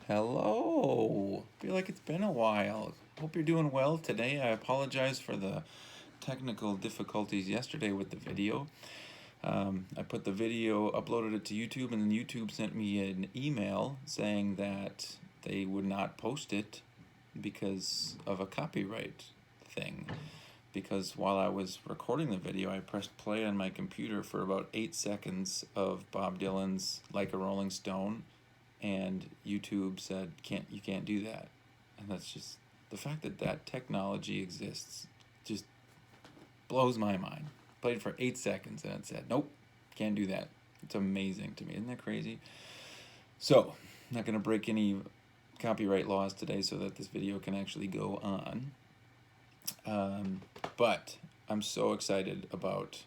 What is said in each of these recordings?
Hello. Feel like it's been a while. Hope you're doing well today. I apologize for the technical difficulties yesterday with the video. I put the video, uploaded it to YouTube, and then YouTube sent me an email saying that they would not post it because of a copyright thing. Because while I was recording the video, I pressed play on my computer for about 8 seconds of Bob Dylan's Like a Rolling Stone, and YouTube said you can't do that. And that's just the fact that that technology exists just blows my mind. Played for 8 seconds and it said nope, can't do that. It's amazing to me. Isn't that crazy? So I'm not going to break any copyright laws today so that this video can actually go on. But I'm so excited about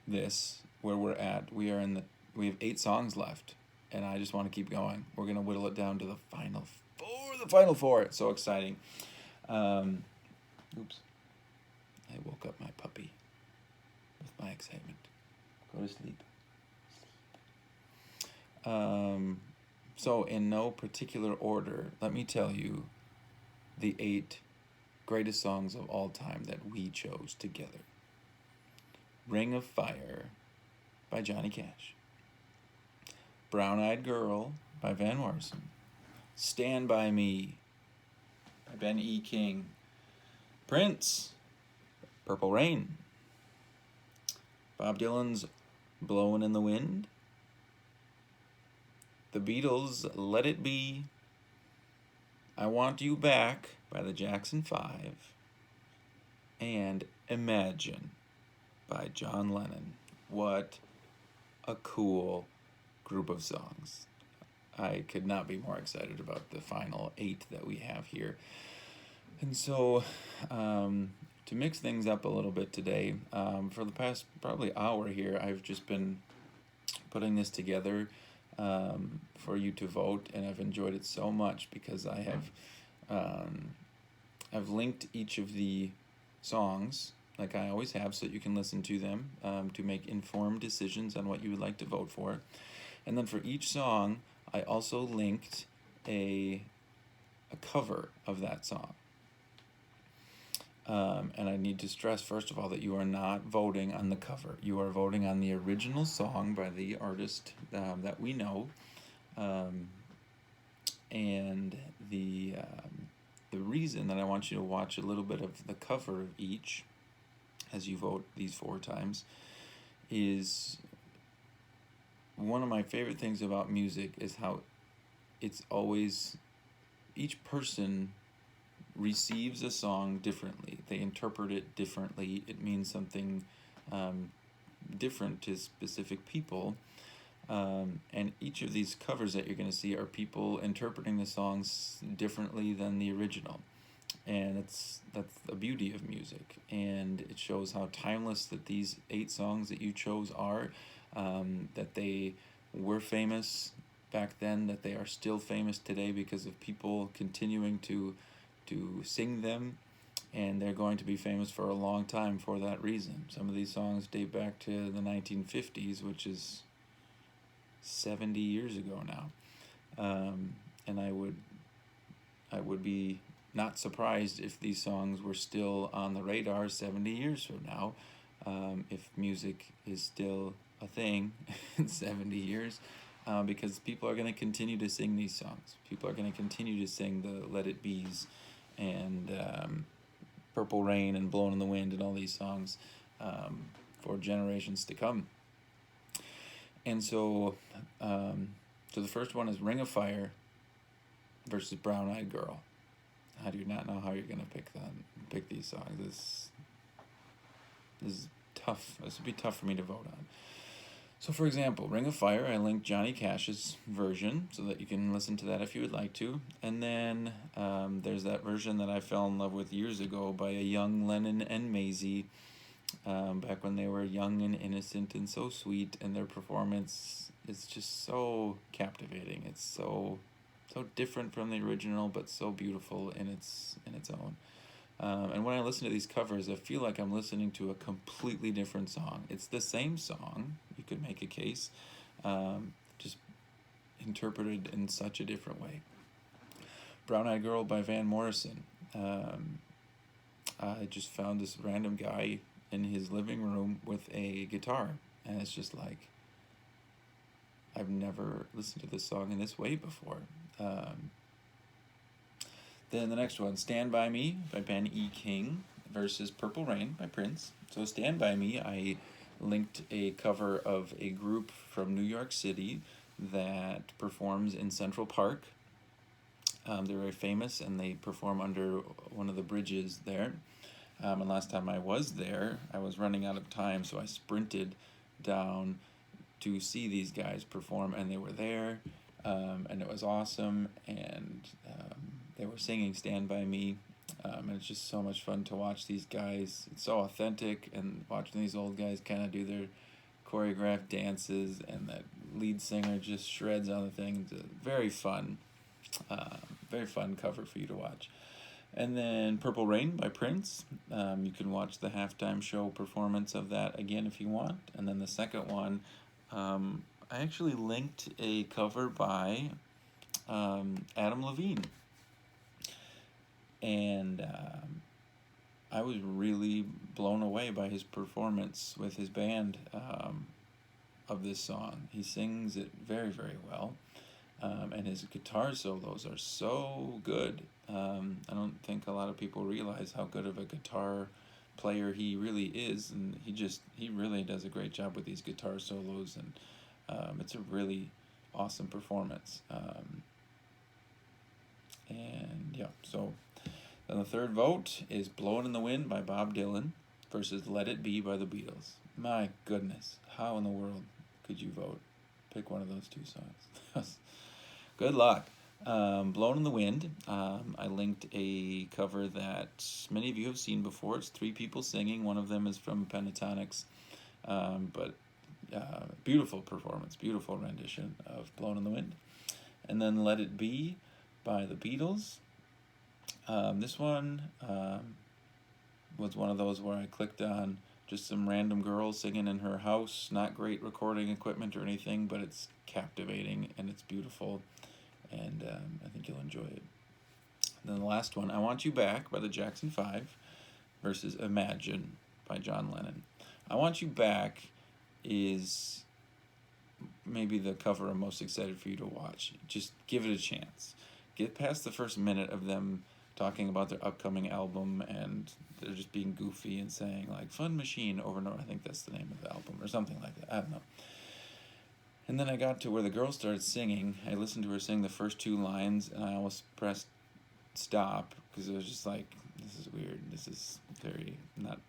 this, where we're at. We have 8 songs left, and I just want to keep going. We're gonna whittle it down to the final four. It's so exciting. Oops. I woke up my puppy with my excitement. Go to sleep. So in no particular order, let me tell you the 8 greatest songs of all time that we chose together. Ring of Fire by Johnny Cash. Brown Eyed Girl by Van Morrison. Stand By Me by Ben E. King. Prince, Purple Rain. Bob Dylan's Blowin' in the Wind. The Beatles' Let It Be. I Want You Back by the Jackson 5. And Imagine by John Lennon. What a cool group of songs. I could not be more excited about the final 8 that we have here. And so, to mix things up a little bit today, for the past probably hour here, I've just been putting this together for you to vote, and I've enjoyed it so much because I have I've linked each of the songs like I always have, so that you can listen to them to make informed decisions on what you would like to vote for. And then for each song, I also linked a cover of that song. And I need to stress, first of all, that you are not voting on the cover. You are voting on the original song by the artist that we know. And the reason that I want you to watch a little bit of the cover of each as you vote these 4 times is one of my favorite things about music is how it's always, each person receives a song differently. They interpret it differently. It means something different to specific people. And each of these covers that you're going to see are people interpreting the songs differently than the original. And that's the beauty of music, and it shows how timeless that these 8 songs that you chose are, that they were famous back then, that they are still famous today because of people continuing to sing them, and they're going to be famous for a long time for that reason. Some of these songs date back to the 1950s, which is 70 years ago now. And I would be not surprised if these songs were still on the radar 70 years from now, if music is still a thing in 70 years, because people are going to continue to sing these songs. People are going to continue to sing the Let It Be's and Purple Rain and Blowin' in the Wind and all these songs for generations to come. And so, so the first one is Ring of Fire versus Brown Eyed Girl. I do not know how you're gonna pick these songs. This is tough. This would be tough for me to vote on. So, for example, Ring of Fire, I linked Johnny Cash's version so that you can listen to that if you would like to. And then there's that version that I fell in love with years ago by a young Lennon and Maisie, back when they were young and innocent and so sweet, and their performance is just so captivating. It's so different from the original, but so beautiful in its own. And when I listen to these covers, I feel like I'm listening to a completely different song. It's the same song, you could make a case, just interpreted in such a different way. Brown Eyed Girl by Van Morrison. I just found this random guy in his living room with a guitar, and it's just like, I've never listened to this song in this way before. Then the next one, Stand By Me by Ben E. King versus Purple Rain by Prince. So Stand By Me, I linked a cover of a group from New York City that performs in Central Park. They're very famous, and they perform under one of the bridges there. And last time I was there, I was running out of time, so I sprinted down to see these guys perform, and they were there, and it was awesome, and they were singing Stand By Me, and it's just so much fun to watch these guys. It's so authentic, and watching these old guys kind of do their choreographed dances, and that lead singer just shreds on the thing. It's very fun cover for you to watch. And then Purple Rain by Prince. You can watch the halftime show performance of that again if you want. And then the second one, I actually linked a cover by Adam Levine. And I was really blown away by his performance with his band of this song. He sings it very, very well. And his guitar solos are so good. I don't think a lot of people realize how good of a guitar player he really is, and he really does a great job with these guitar solos, and it's a really awesome performance. And yeah, so then the third vote is Blowin' in the Wind by Bob Dylan versus Let It Be by the Beatles. My goodness, how in the world could you vote? Pick one of those two songs. Good luck. Blown in the Wind. I linked a cover that many of you have seen before. It's three people singing. One of them is from Pentatonix. But beautiful performance, beautiful rendition of Blown in the Wind. And then Let It Be by the Beatles. This one was one of those where I clicked on just some random girl singing in her house. Not great recording equipment or anything, but it's captivating and it's beautiful. And I think you'll enjoy it. And then the last one, I Want You Back by the Jackson 5 versus Imagine by John Lennon. I Want You Back is maybe the cover I'm most excited for you to watch. Just give it a chance. Get past the first minute of them talking about their upcoming album, and they're just being goofy and saying like Fun Machine over and over. I think that's the name of the album or something like that. I don't know. And then I got to where the girl started singing. I listened to her sing the first two lines, and I almost pressed stop because it was just like, this is weird. This is very not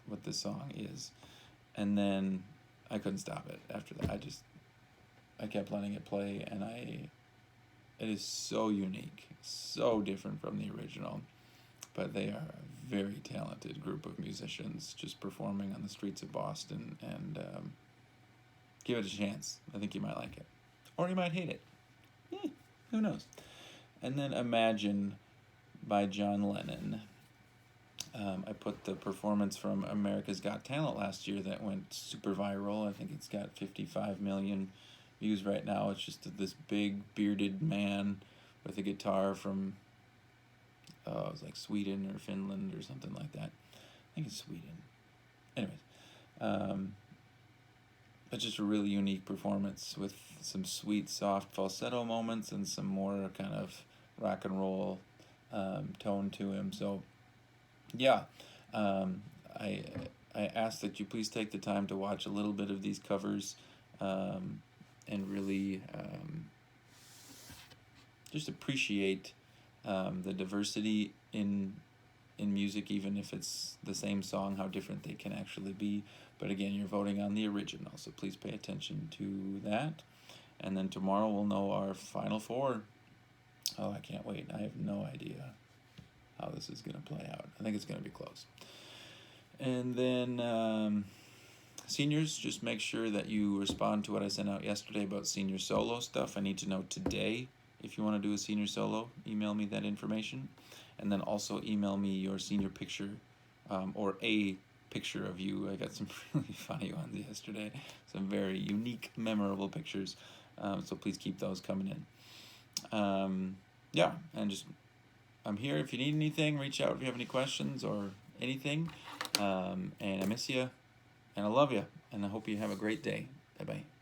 what this song is. And then I couldn't stop it after that. I kept letting it play, and it is so unique, so different from the original. But they are a very talented group of musicians just performing on the streets of Boston, and give it a chance. I think you might like it. Or you might hate it. Who knows? And then Imagine by John Lennon. I put the performance from America's Got Talent last year that went super viral. I think it's got 55 million views right now. It's just this big bearded man with a guitar from, it was like Sweden or Finland or something like that. I think it's Sweden. Anyways. But just a really unique performance with some sweet, soft falsetto moments and some more kind of rock and roll tone to him. So, yeah, I ask that you please take the time to watch a little bit of these covers and really just appreciate the diversity in music, even if it's the same song, how different they can actually be. But again, you're voting on the original, so please pay attention to that. And then tomorrow we'll know our final four. Oh, I can't wait. I have no idea how this is going to play out. I think it's going to be close. And then seniors, just make sure that you respond to what I sent out yesterday about senior solo stuff. I need to know today if you want to do a senior solo. Email me that information. And then also email me your senior picture or a picture of you. I got some really funny ones yesterday. Some very unique, memorable pictures. So please keep those coming in. Yeah, and just I'm here if you need anything. Reach out if you have any questions or anything. And I miss you, and I love you, and I hope you have a great day. Bye bye.